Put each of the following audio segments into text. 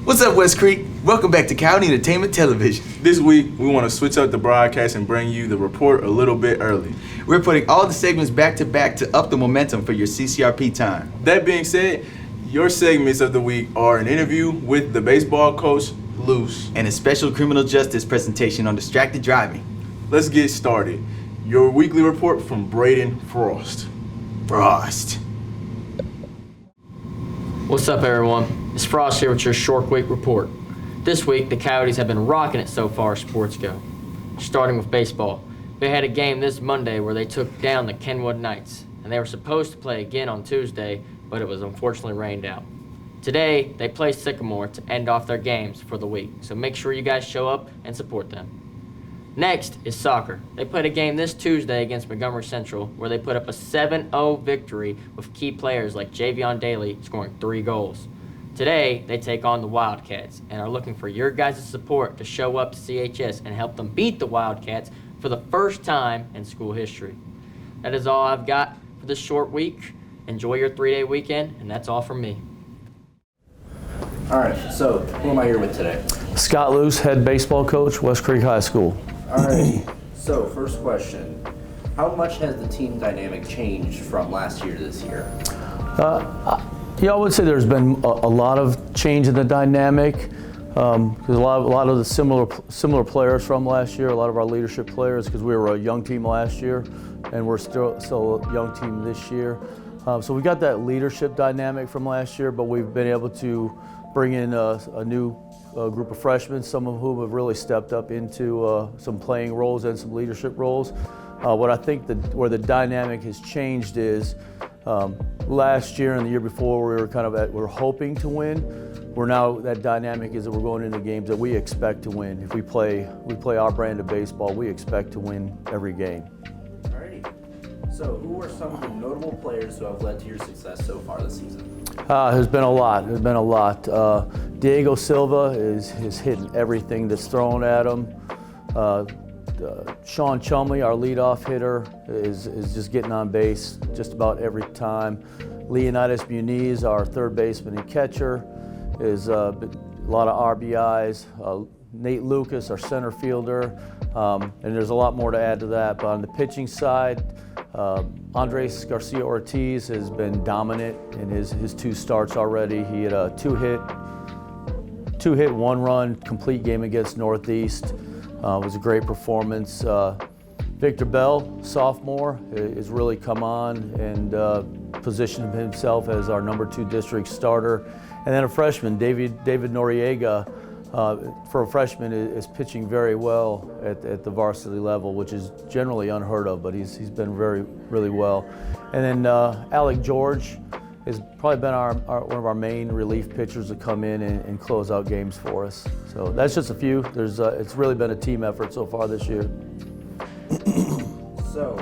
What's up, West Creek? Welcome back to County Entertainment Television. This week, we want to switch up the broadcast and bring you the report a little bit early. We're putting all the segments back to back to up the momentum for your CCRP time. That being said, your segments of the week are an interview with the baseball coach, Luce, and a special criminal justice presentation on distracted driving. Let's get started. Your weekly report from Braeden Frost. Frost. What's up, everyone? It's Frost here with your short week report. This week, the Coyotes have been rocking it so far as sports go. Starting with baseball, they had a game this Monday where they took down the Kenwood Knights, and they were supposed to play again on Tuesday, but it was unfortunately rained out. Today, they play Sycamore to end off their games for the week, so make sure you guys show up and support them. Next is soccer. They played a game this Tuesday against Montgomery Central where they put up a 7-0 victory with key players like Javion Daly scoring 3 goals. Today, they take on the Wildcats and are looking for your guys' support to show up to CHS and help them beat the Wildcats for the first time in school history. That is all I've got for this short week. Enjoy your 3-day weekend, and that's all from me. All right, so who am I here with today? Scott Luce, head baseball coach, West Creek High School. All right, so first question. How much has the team dynamic changed from last year to this year? I would say there's been a lot of change in the dynamic. Because a lot of the similar players from last year, a lot of our leadership players, because we were a young team last year, and we're still a young team this year. So we got that leadership dynamic from last year, but we've been able to bring in a new group of freshmen, some of whom have really stepped up into some playing roles and some leadership roles. What I think where the dynamic has changed is last year and the year before we were hoping to win. That dynamic is that we're going into games that we expect to win. If we play our brand of baseball, we expect to win every game. Alrighty. So who are some of the notable players who have led to your success so far this season? There's been a lot. Diego Silva is hitting everything that's thrown at him. Sean Chumley, our leadoff hitter, is just getting on base just about every time. Leonidas Muniz, our third baseman and catcher, is a lot of RBIs. Nate Lucas, our center fielder, and there's a lot more to add to that. But on the pitching side, Andres Garcia Ortiz has been dominant in his 2 starts already. He had a 2-hit, 1-run complete game against Northeast. It was a great performance. Victor Bell, sophomore, has really come on and positioned himself as our number 2 district starter. And then a freshman, David Noriega, for a freshman, is pitching very well at the varsity level, which is generally unheard of, but he's been really well. And then Alec George has probably been one of our main relief pitchers to come in and close out games for us. So that's just a few. It's really been a team effort so far this year. So,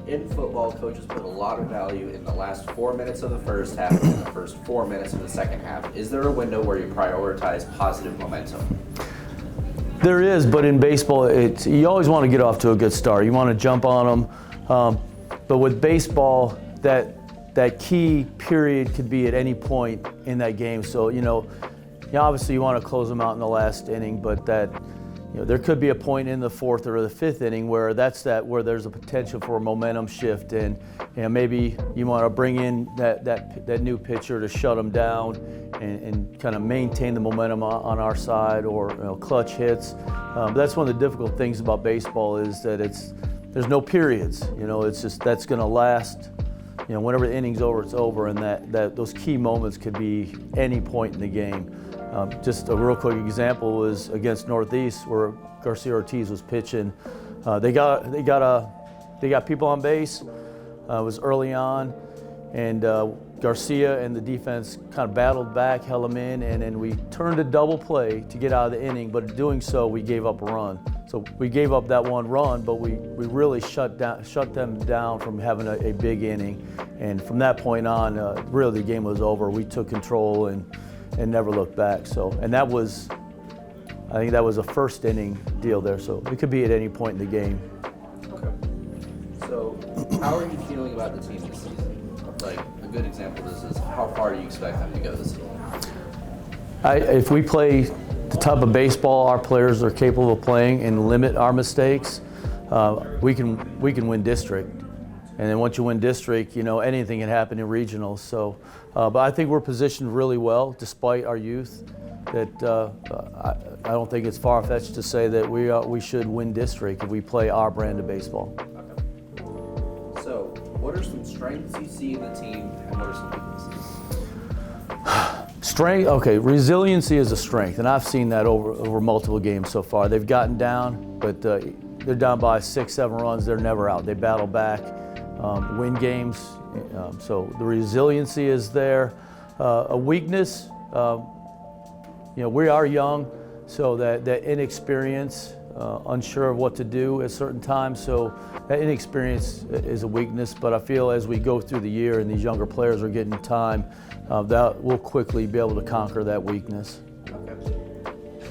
in football, coaches put a lot of value in the last 4 minutes of the first half and the first 4 minutes of the second half. Is there a window where you prioritize positive momentum? There is, but in baseball, you always want to get off to a good start. You want to jump on them. But with baseball, that key period could be at any point in that game. So, obviously you want to close them out in the last inning, but there could be a point in the 4th or the 5th inning where there's a potential for a momentum shift, and maybe you want to bring in that new pitcher to shut them down and kind of maintain the momentum on our side, or clutch hits. But that's one of the difficult things about baseball is that there's no periods. It's just that's going to last. Whenever the inning's over, it's over, and that those key moments could be any point in the game. Just a real quick example was against Northeast, where Garcia Ortiz was pitching. They got people on base. It was early on, and Garcia and the defense kind of battled back, held him in, and then we turned a double play to get out of the inning. But in doing so, we gave up a run. So we gave up that 1 run, but we really shut them down from having a big inning. And from that point on, really the game was over. We took control and never looked back. So, and I think that was a first inning deal there. So it could be at any point in the game. Okay. So how are you feeling about the team this season? Like a good example of this is how far do you expect them to go this season? If we play the type of baseball our players are capable of playing and limit our mistakes, we can win district. And then once you win district, anything can happen in regionals. So, but I think we're positioned really well despite our youth. That I don't think it's far-fetched to say that we should win district if we play our brand of baseball. Okay. So, what are some strengths you see in the team, and what are some weaknesses? Strength, okay, resiliency is a strength, and I've seen that over multiple games so far. They've gotten down, but they're down by 6-7 runs. They're never out. They battle back, win games. So the resiliency is there. A weakness, we are young, so that inexperience, unsure of what to do at certain times. So that inexperience is a weakness, but I feel as we go through the year and these younger players are getting time, that we'll quickly be able to conquer that weakness. Okay.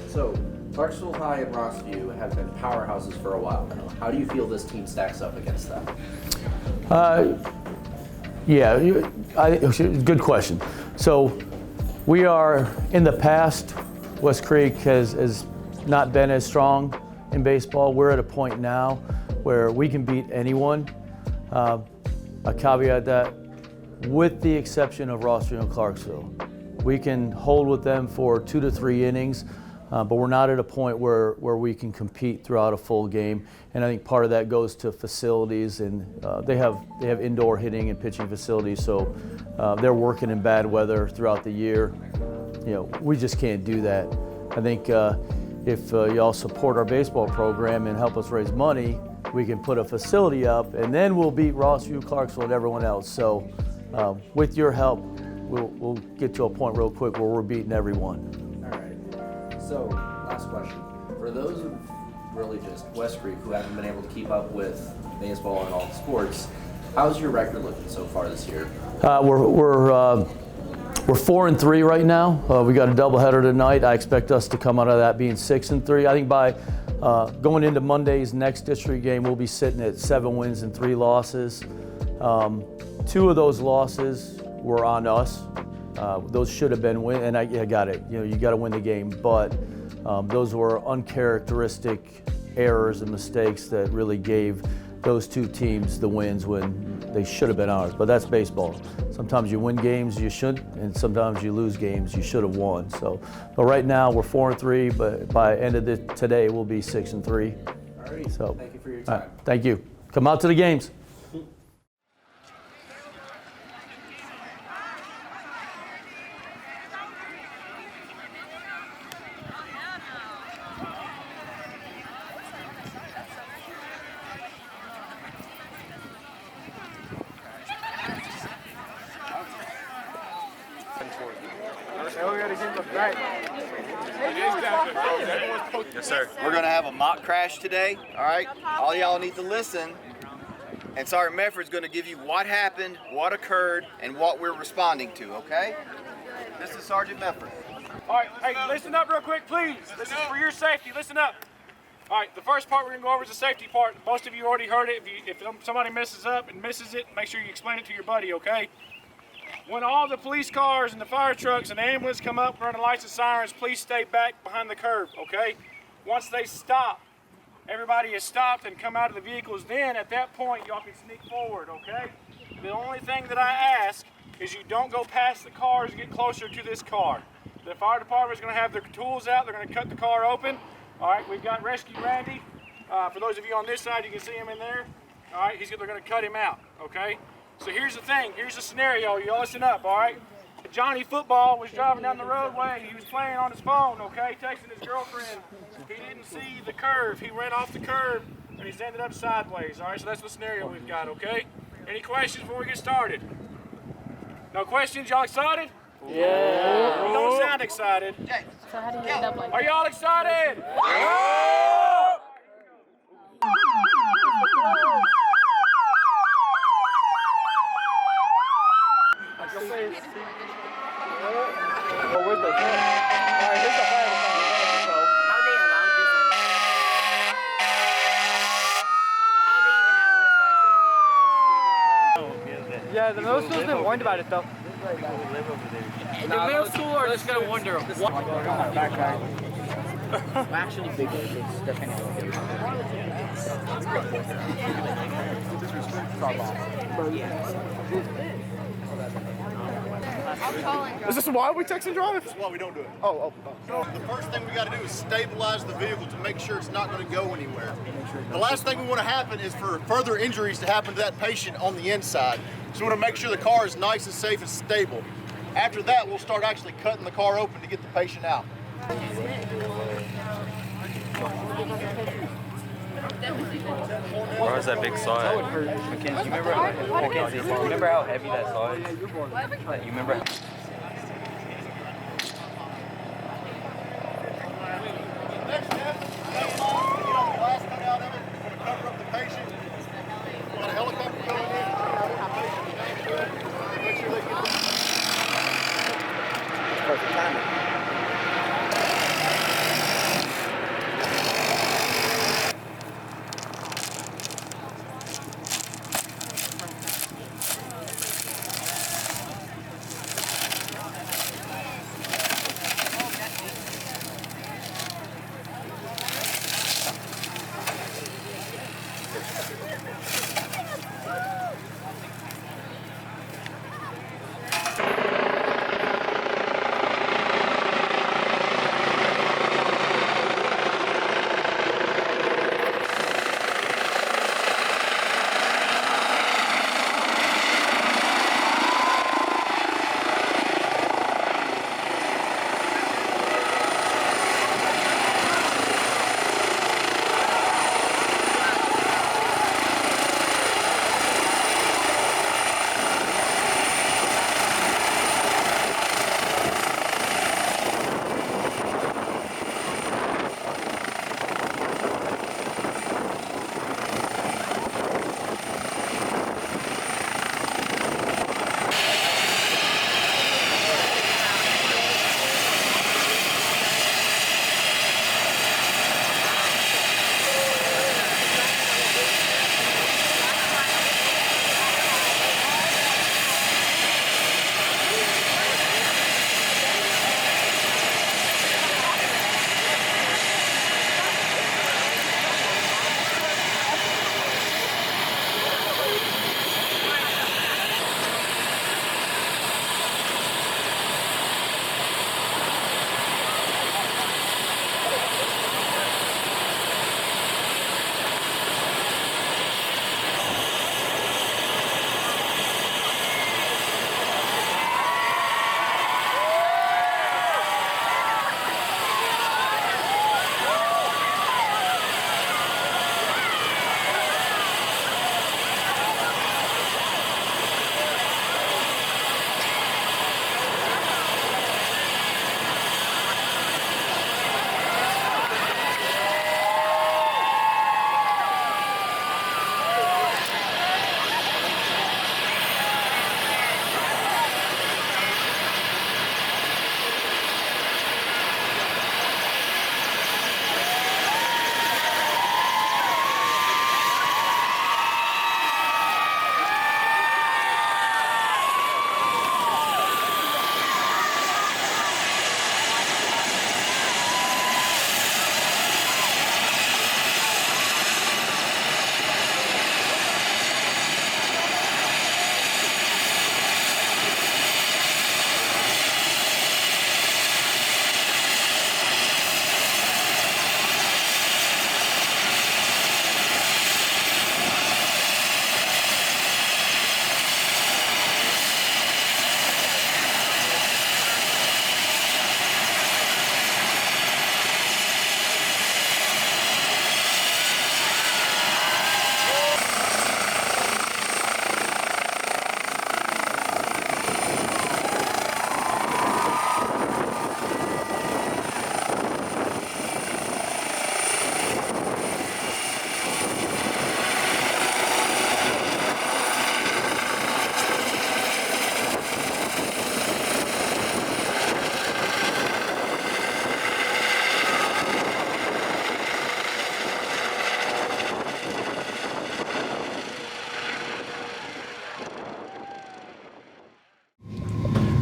So, Clarksville High and Rossview have been powerhouses for a while now. How do you feel this team stacks up against them? Good question. So we are, in the past, West Creek has not been as strong in baseball. We're at a point now where we can beat anyone. I caveat that with the exception of Rossview and Clarksville. We can hold with them for 2 to 3 innings, but we're not at a point where we can compete throughout a full game. And I think part of that goes to facilities, and they have indoor hitting and pitching facilities, so they're working in bad weather throughout the year. We just can't do that. I think if y'all support our baseball program and help us raise money, we can put a facility up, and then we'll beat Rossview, Clarksville, and everyone else. So with your help, we'll get to a point real quick where we're beating everyone. All right. So, last question. For those who really just West Creek who haven't been able to keep up with baseball and all the sports, how's your record looking so far this year? We're 4-3 right now. We got a doubleheader tonight. I expect us to come out of that being 6-3. I think by going into Monday's next district game, we'll be sitting at 7 wins and 3 losses. 2 of those losses were on us. Those should have been win, and I got it. You got to win the game, but those were uncharacteristic errors and mistakes that really gave those 2 teams the wins when they should have been ours. But that's baseball. Sometimes you win games you shouldn't, and sometimes you lose games you should have won. So, but right now we're 4-3, but by end of today we'll be 6-3. All right. So, thank you for your time. Thank you. Come out to the games. Yes, sir. We're going to have a mock crash today, all right? All y'all need to listen, and Sergeant Medford's going to give you what happened, what occurred, and what we're responding to, okay? This is Sergeant Medford. All right, hey, listen up real quick, please. This is for your safety. Listen up. All right, the first part we're going to go over is the safety part. Most of you already heard it. If somebody messes up and misses it, make sure you explain it to your buddy, okay? When all the police cars and the fire trucks and the ambulance come up running lights and sirens, please stay back behind the curb, okay? Once they stop, everybody is stopped and come out of the vehicles. Then at that point, y'all can sneak forward, okay? The only thing that I ask is you don't go past the cars and get closer to this car. The fire department is going to have their tools out. They're going to cut the car open. All right, we've got Rescue Randy. For those of you on this side, you can see him in there. All right, they're going to cut him out, okay? So here's the thing. Here's the scenario. You all listen up, all right? Johnny Football was driving down the roadway. He was playing on his phone, okay, texting his girlfriend. He didn't see the curve. He ran off the curb, and he's ended up sideways, all right? So that's the scenario we've got, okay? Any questions before we get started? No questions? Y'all excited? Yeah. You don't sound excited. So how do you end up like Are y'all excited? Yeah, the middle school's been warned about it though. The middle schooler are just gonna wonder what. Actually, bigger. It's definitely. Is this why we text and drive? That's why we don't do it. Oh. The first thing we got to do is stabilize the vehicle to make sure it's not going to go anywhere. The last thing we want to happen is for further injuries to happen to that patient on the inside. So we want to make sure the car is nice and safe and stable. After that, we'll start actually cutting the car open to get the patient out. Where's that big saw at? Mackenzie, you remember how heavy that saw is? You remember? Next step, get on the glass cut out of it. We're going to cover up the patient. Got a helicopter going in. Make sure they get Perfect timing.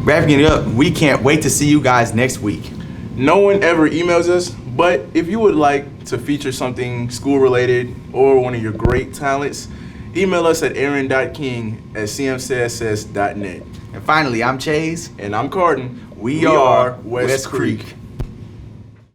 Wrapping it up, we can't wait to see you guys next week. No one ever emails us, but if you would like to feature something school-related or one of your great talents, email us at aaron.king@cmcss.net. And finally, I'm Chaize. And I'm Carden. We are West Creek.